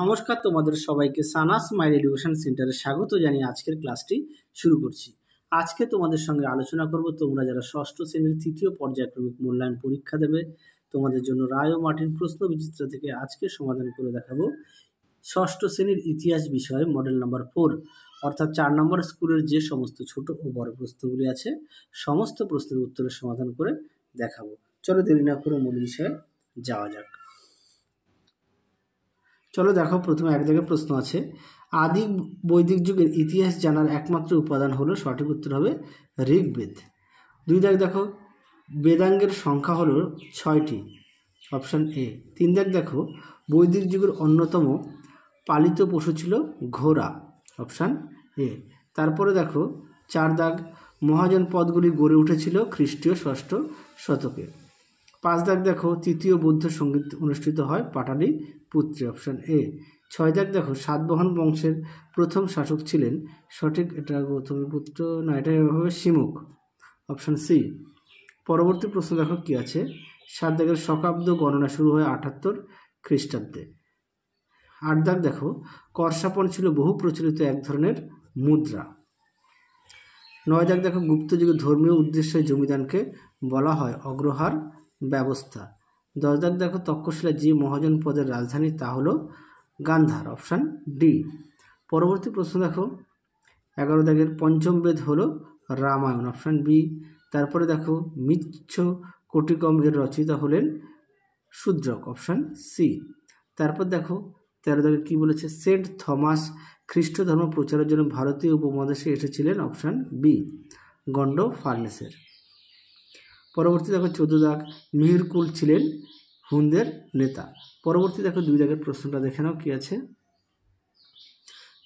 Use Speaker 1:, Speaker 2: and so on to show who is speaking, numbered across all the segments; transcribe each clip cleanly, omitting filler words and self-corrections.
Speaker 1: নমস্কার, তোমাদের সবাইকে সানাস মাইল এডুকেশন সেন্টারে স্বাগত জানিয়ে আজকের ক্লাসটি শুরু করছি। আজকে তোমাদের সঙ্গে আলোচনা করব তোমরা যারা ষষ্ঠ শ্রেণীর তৃতীয় পর্যায়ক্রমিক মূল্যায়ন পরীক্ষা দেবে, তোমাদের জন্য রায় ও মার্টিন প্রশ্ন বিচিত্র থেকে আজকে সমাধান করে দেখাবো ষষ্ঠ শ্রেণীর ইতিহাস বিষয়ে মডেল নাম্বার 4 অর্থাৎ 4 নম্বর স্কুলের যে সমস্ত ছোট ও বড় প্রশ্নগুলি আছে সমস্ত প্রশ্নের উত্তরের সমাধান করে দেখাবো। চলো দেরি না করে মূল বিষয়ে যাওয়া যাক। চলো দেখো, প্রথমে এক জায়গায় প্রশ্ন আছে, আদি বৈদিক যুগের ইতিহাস জানার একমাত্র উপাদান হলো, সঠিক উত্তর হবে ঋগ্বেদ। দুই দাগ দেখো, বেদাঙ্গের সংখ্যা হলো 6টি, অপশান এ। তিন দাগ দেখো, বৈদিক যুগের অন্যতম পালিত পশু ছিল ঘোড়া, অপশান এ। তারপরে দেখো 4 দাগ, মহাজন পদগুলি গড়ে উঠেছিল খ্রিস্টীয় 6ষ্ঠ শতকে। 5 দাগ দেখো, তৃতীয় বৌদ্ধ সঙ্গীত অনুষ্ঠিত হয় পাটালি পুত্রে, অপশান এ। 6 দাগ দেখো, সাতবাহন বংশের প্রথম শাসক ছিলেন, সঠিক এটা গৌতম পুত্র না, এটা হবে শিমুখ, অপশান সি। পরবর্তী প্রশ্ন দেখো কি আছে, 7 দাগের শকাব্দ গণনা শুরু হয় 78 খ্রিস্টাব্দে। 8 দাগ দেখো, করশাপন ছিল বহু প্রচলিত এক ধরনের মুদ্রা। 9 দাগ দেখো, গুপ্ত যুগে ধর্মীয় উদ্দেশ্যে জমিদানকে বলা হয় অগ্রহার ব্যবস্থা। 10 দাগ দেখো, তক্ষশিলা যে মহাজন পদের রাজধানী তা হলো গান্ধার, অপশান ডি। পরবর্তী প্রশ্ন দেখো 11 দাগের, পঞ্চম বেদ হলো রামায়ণ, অপশান বি। তারপরে দেখো, মিচ্ছ কোটিকম এর রচয়িতা হলেন শূদ্রক, অপশান সি। তারপর দেখো 13 দাগের কি বলেছে, সেন্ট থমাস খ্রিস্ট ধর্ম প্রচারের জন্য ভারতীয় উপমহাদেশে এসেছিলেন, অপশান বি, গন্ড ফার্নেসের। পরবর্তী দেখো 14 দাগ, মিহিরকুল ছিলেন হুনদের নেতা। পরবর্তী দেখো 2 দাগের প্রশ্নটা দেখে নাও কি আছে।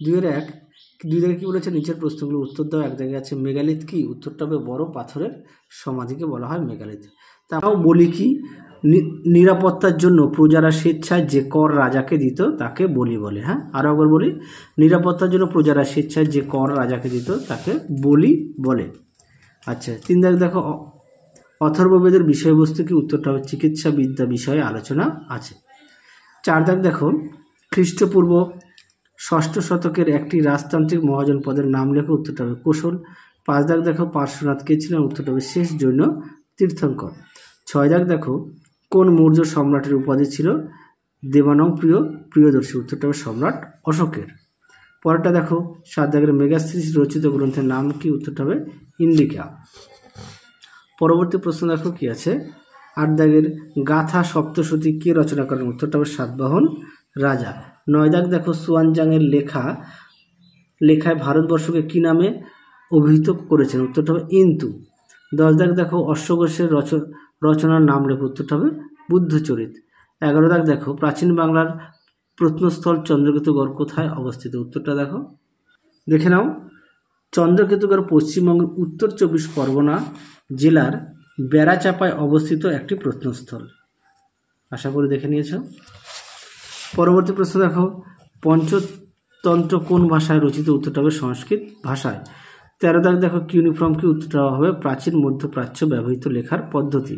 Speaker 1: 2 দাগে কি বলেছে, নিচের প্রশ্নগুলো উত্তর দাও। 1 দাগে আছে মেগালিথ কি, উত্তরটা হবে বড় পাথরের সমাধিকে বলা হয় মেগালিথ। তাও বলি কি, নিরাপত্তার জন্য প্রজারা স্বেচ্ছায় যে কর রাজাকে দিত তাকে বলি বলে। হ্যাঁ, আরও একবার বলি, নিরাপত্তার জন্য প্রজারা স্বেচ্ছায় যে কর রাজাকে দিত তাকে বলি বলে। আচ্ছা, 3 দাগ দেখো, অথর্ববেদের বিষয়বস্তু কি, উত্তরটা হবে চিকিৎসা বিদ্যা বিষয়ে আলোচনা আছে। 4 দাগ দেখো, খ্রিস্টপূর্ব 6ষ্ঠ শতকের একটি রাজতান্ত্রিক মহাজন পদের নাম লেখো, উত্তরটা হবে কুশল। 5 দাগ দেখো, পার্শ্বনাথ কে ছিলেন, উত্তরটা হবে শেষ জৈন তীর্থঙ্কর। 6 দাগ দেখো, কোন মৌর্য সম্রাটের উপাধি ছিল দেবানং প্রিয়দর্শী, উত্তরটা হবে সম্রাট অশোকের। পরেরটা দেখো 7 দাগের, মেগাস্ট্রিস রচিত গ্রন্থের নাম কি, উত্তরটা হবে ইন্ডিকা। পরবর্তী প্রশ্ন দেখো কি আছে। 8 দাগের, গাথা সপ্তশতী কে রচনা করেন, উত্তরটা হবে সাতবাহন রাজা। 9 দাগ দেখো, সুয়ানজাংয়ের লেখায় ভারতবর্ষকে কি নামে অভিহিত করেছেন, উত্তরটা হবে ইন্তু। 10 দাগ দেখো, অশ্বঘোষের রচনার নাম লেখো, উত্তরটা হবে বুদ্ধচরিত। 11 দাগ দেখো, প্রাচীন বাংলার প্রত্নস্থল চন্দ্রকেতুগড় কোথায় অবস্থিত, উত্তরটা দেখে নাও। চন্দ্রকেতুগড় পশ্চিমবঙ্গের উত্তর 24 পরগনা জেলার বেড়াচাপায় অবস্থিত একটি প্রত্নস্থল। আশা করি দেখে নিয়েছ। পরবর্তী প্রশ্ন দেখো, পঞ্চতন্ত্র কোন ভাষায় রচিত, উত্তরটা হবে সংস্কৃত ভাষায়। 13 দাগ দেখো, কিউনিফর্ম কি, উত্তরটা হবে প্রাচীন মধ্যপ্রাচ্য ব্যবহৃত লেখার পদ্ধতি।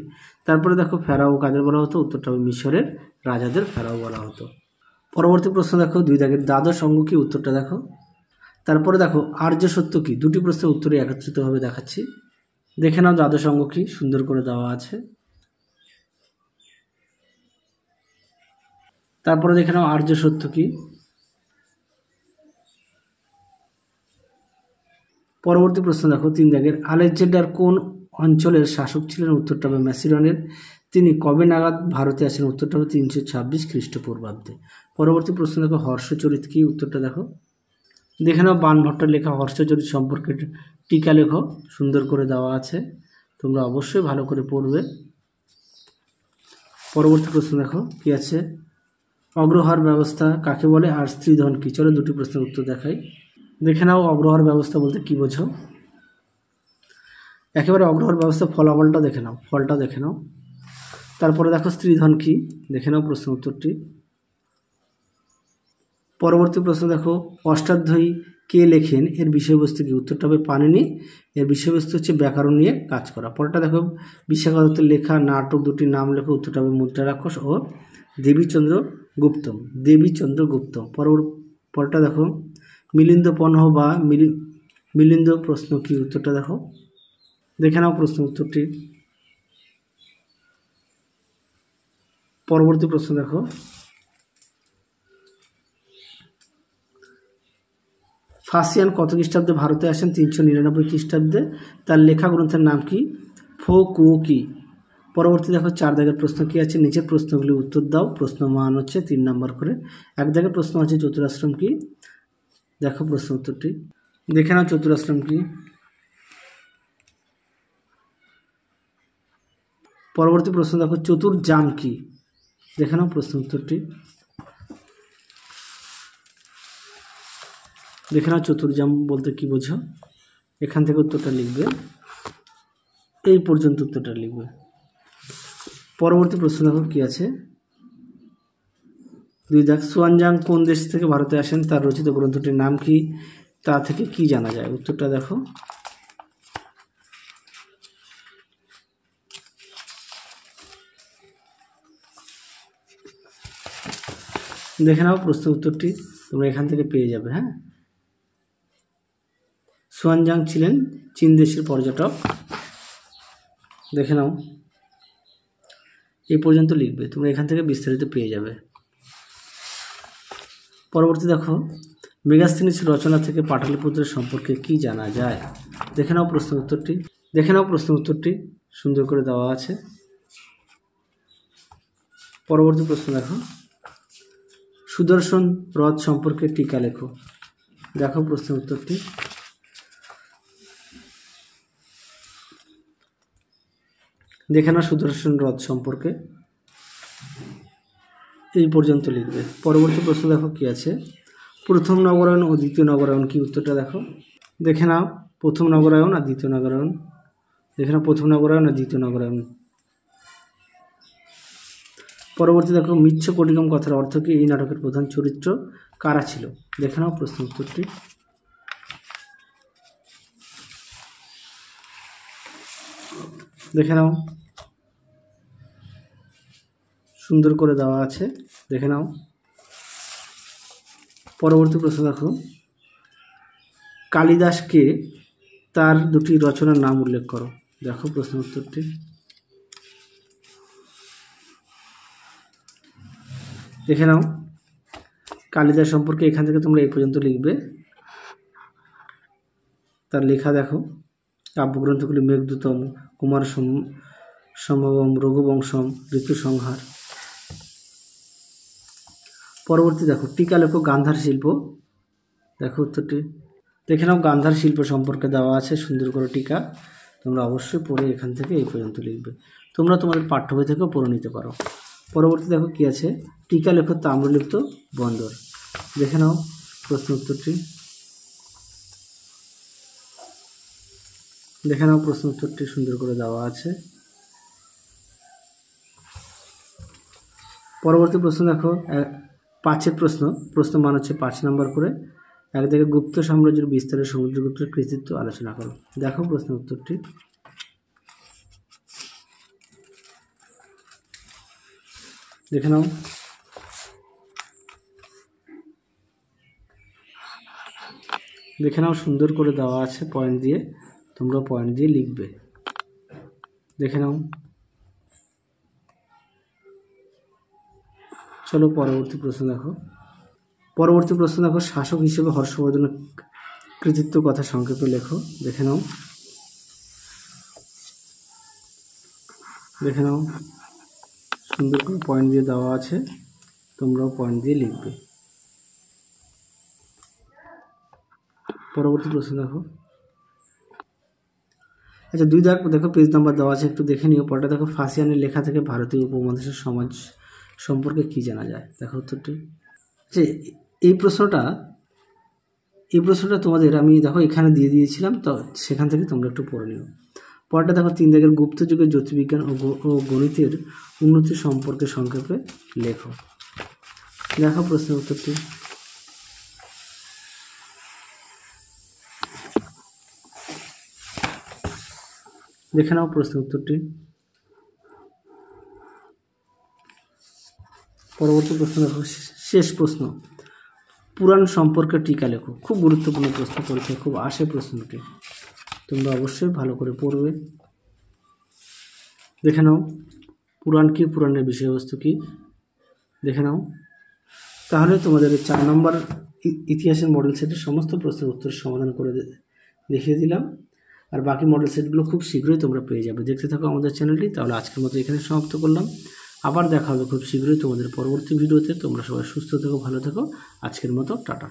Speaker 1: তারপরে দেখো, ফেরাও কাদের বলা হতো, উত্তরটা হবে মিশরের রাজাদের ফেরাও বলা হতো। পরবর্তী প্রশ্ন দেখো 2 দাগের, দ্বাদশ অঙ্গ কি, উত্তরটা দেখো। তারপরে দেখো, আর্য সত্য কি, দুটি প্রশ্নের উত্তরে একত্রিতভাবে দেখাচ্ছি, দেখে নাও। দ্বাদশ অঙ্গ কি, সুন্দর করে দেওয়া আছে। তারপরে দেখে নাও আর্য সত্য কি। পরবর্তী প্রশ্ন দেখো 3 দাগের, আলেকজান্ডার কোন অঞ্চলের শাসক ছিলেন, উত্তরটা হবে ম্যাসিডনের। তিনি কবে নাগাদ ভারতে আসেন, উত্তরটা হবে 326 খ্রিস্টপূর্বাব্দে। পরবর্তী প্রশ্ন দেখো, হর্ষচরিত কি, উত্তরটা দেখো। দেখে নাও বাণভট্টের লেখা হর্ষচরিত সম্পর্কে টিকা লেখো, সুন্দর করে দেওয়া আছে, তোমরা অবশ্যই ভালো করে পড়বে। পরবর্তী প্রশ্ন দেখো কি আছে, অগ্রহার ব্যবস্থা কাকে বলে আর স্ত্রীধন কি। চলো দুটি প্রশ্নের উত্তর দেখাই, দেখে নাও। অগ্রহার ব্যবস্থা বলতে কি বোঝো, একেবারে অগ্রহার ব্যবস্থা ফলাফলটা দেখে নাও, ফলটা দেখে নাও। তারপরে দেখো স্ত্রীধন কি, দেখে নাও প্রশ্ন উত্তরটি। পরবর্তী প্রশ্ন দেখো, অষ্টাধ্যায়ী কে লেখেন, এর বিষয়বস্তু কি, উত্তরটা হবে পাণিনি। এর বিষয়বস্তু হচ্ছে ব্যাকরণ নিয়ে কাজ করা। পরেরটা দেখো, বিশাখা দত্তের লেখা নাটক দুটির নাম লেখো, উত্তরটা হবে মুদ্রা রাক্ষস ও দেবীচন্দ্র গুপ্তম, দেবীচন্দ্র গুপ্ত। পরটা দেখো, মিলিন্দপন্হ বা মিলিন্দ প্রশ্ন কি, উত্তরটা দেখো, দেখে নাও প্রশ্ন উত্তরটি। পরবর্তী প্রশ্ন দেখো, ফাসিয়ান কত খ্রিস্টাব্দে ভারতে আসেন? 399 খ্রিস্টাব্দে। তার লেখা গ্রন্থের নাম কি? ফো কুয়ো কি। পরবর্তী দেখো, 4 দাগের প্রশ্ন কি আছে, নিচের প্রশ্নগুলি উত্তর দাও। প্রশ্ন মান হচ্ছে 3 নম্বর করে। 1 দাগের প্রশ্ন আছে চতুরাশ্রম কি, দেখো প্রশ্ন উত্তরটি, দেখে নাও চতুরাশ্রম কি। পরবর্তী প্রশ্ন দেখো, চতুর্জাম কি, দেখে নাও প্রশ্ন উত্তরটি, দেখে নাও চতুর্জাম বলতে কি বোঝো। এখান থেকে উত্তরটা লিখবে, এই পর্যন্ত উত্তরটা লিখবে। পরবর্তী প্রশ্ন দেখো কি আছে, 2 দাগ, সুয়ানজাং কোন দেশ থেকে ভারতে আসেন? তার রচিত গ্রন্থটির নাম কি? তা থেকে কি জানা যায়? উত্তরটা দেখো, দেখে নাও প্রশ্ন উত্তরটি, তোমরা এখান থেকে পেয়ে যাবে। হ্যাঁ, সুয়ানজাং ছিলেন চীন দেশের পর্যটক, দেখে নাও, এই পর্যন্ত লিখবে, তোমরা এখান থেকে বিস্তারিত পেয়ে যাবে। পরবর্তী দেখো, মেগাস্তিনিস রচনা থেকে পাটলিপুত্রের সম্পর্কে কি জানা যায়? দেখে নাও প্রশ্ন উত্তরটি, দেখে নাও প্রশ্ন উত্তরটি, সুন্দর করে দেওয়া আছে। পরবর্তী প্রশ্ন দেখো, সুদর্শন হ্রদ সম্পর্কে টিকা লেখো, দেখো প্রশ্ন উত্তরটি, দেখে নাও সুদর্শন হ্রদ সম্পর্কে, এই পর্যন্ত লিখবে। পরবর্তী প্রশ্ন দেখো কি আছে, প্রথম নগরায়ণ ও দ্বিতীয় নগরায়ণ কি, উত্তরটা দেখো, দেখে নাও প্রথম নগরায়ণ আর দ্বিতীয় নগরায়ণ, দেখে নাও প্রথম নগরায়ণ আর দ্বিতীয় নগরায়ণ। পরবর্তী দেখো, মিচ্ছ কটিকম কথার অর্থ কি? এই নাটকের প্রধান চরিত্র কারা ছিল? দেখে নাও প্রশ্ন উত্তরটি, দেখে নাও, সুন্দর করে দেওয়া আছে, দেখে নাও। পরবর্তী প্রশ্ন দেখো, কালিদাসকে তার 2টি রচনার নাম উল্লেখ করো, দেখো প্রশ্ন উত্তরটি, দেখে নাও। কালিদাস সম্পর্কে এখান থেকে তোমরা এই পর্যন্ত লিখবে। তার লেখা দেখো, কাব্যগ্রন্থগুলি মেঘদূতম, কুমার সম্ভবম, রঘুবংশম, ঋতুসংহার। পরবর্তী দেখো, টিকা লেখো গান্ধার শিল্প, দেখো উত্তরটি, দেখে নাও গান্ধার শিল্প সম্পর্কে দেওয়া আছে সুন্দর করে টিকা, তোমরা অবশ্যই পড়ে এখান থেকে এই পর্যন্ত লিখবে। তোমরা তোমাদের পাঠ্য বই থেকেও পড়ে নিতে পারো। পরবর্তী দেখো কি আছে, টিকা লেখো তাম্রলিপ্ত বন্দর, দেখে নাও প্রশ্ন উত্তরটি, দেখে নাও প্রশ্ন উত্তরটি, সুন্দর করে দেওয়া আছে। পরবর্তী প্রশ্ন দেখো, 5 প্রশ্ন মান হচ্ছে 5 নম্বর করে। 1 থেকে গুপ্ত সাম্রাজ্যের বিস্তারে সমুদ্রগুপ্তের কৃতিত্ব আলোচনা করো, দেখো প্রশ্ন উত্তরটি, দেখে নাও। দেখে নাও, সুন্দর করে দেওয়া আছে পয়েন্ট দিয়ে, তোমরা পয়েন্ট দিয়ে লিখবে, দেখে নাও। চলো পরবর্তী প্রশ্ন দেখো, পরবর্তী প্রশ্ন দেখো, শাসক হিসেবে হর্ষবর্ধনের কৃতিত্ব কথা সংক্ষেপে লেখো, দেখে নাও, দেখে নাও, সুন্দর করে পয়েন্ট দিয়ে দেওয়া আছে, তোমরাও পয়েন্ট দিয়ে লিখবে। পরবর্তী প্রশ্ন দেখো, আচ্ছা 2 দাগ দেখো, পেজ নাম্বার দেওয়া আছে, একটু দেখে নিও। পরটা দেখো, ফাসিয়ানের লেখা থেকে ভারতীয় উপমহাদেশের সমাজ সম্পর্কে কি জানা যায়? দেখো উত্তরটি, যে এই প্রশ্নটা তোমাদের আমি দেখো এখানে দিয়ে দিয়েছিলাম, তো সেখান থেকে তোমরা একটু পড়ে নিও। পরটা দেখো, 3 দাগের গুপ্ত যুগের জ্যোতির্বিজ্ঞান ও গণিতের উন্নতি সম্পর্কে সংক্ষেপে লেখো, দেখো প্রশ্ন উত্তরটি, দেখে নাও প্রশ্ন উত্তরটি। পরবর্তী প্রশ্ন দেখো, শেষ প্রশ্ন, পুরাণ সম্পর্কে টিকা লেখো। খুব গুরুত্বপূর্ণ প্রশ্ন, পরীক্ষায় খুব আসে প্রশ্নটি, তোমরা অবশ্যই ভালো করে পড়বে। দেখে নাও পুরাণ কি, পুরাণের বিষয়বস্তু কি, দেখে নাও। তাহলে তোমাদের 4 নম্বর ইতিহাসের মডেল সেটের সমস্ত প্রশ্নের উত্তর সমাধান করে দেখিয়ে দিলাম। আর বাকি মডেল সেটগুলো খুব শীঘ্রই তোমরা পেয়ে যাবে। দেখতে থাকো আমাদের চ্যানেলটি। তাহলে আজকের মতো এখানে সমাপ্ত করলাম। আবার দেখা হবে খুব শীঘ্রই তোমাদের পরবর্তী ভিডিওতে। তোমরা সবাই সুস্থ থেকো, ভালো থেকো। আজকের মতো টাটা।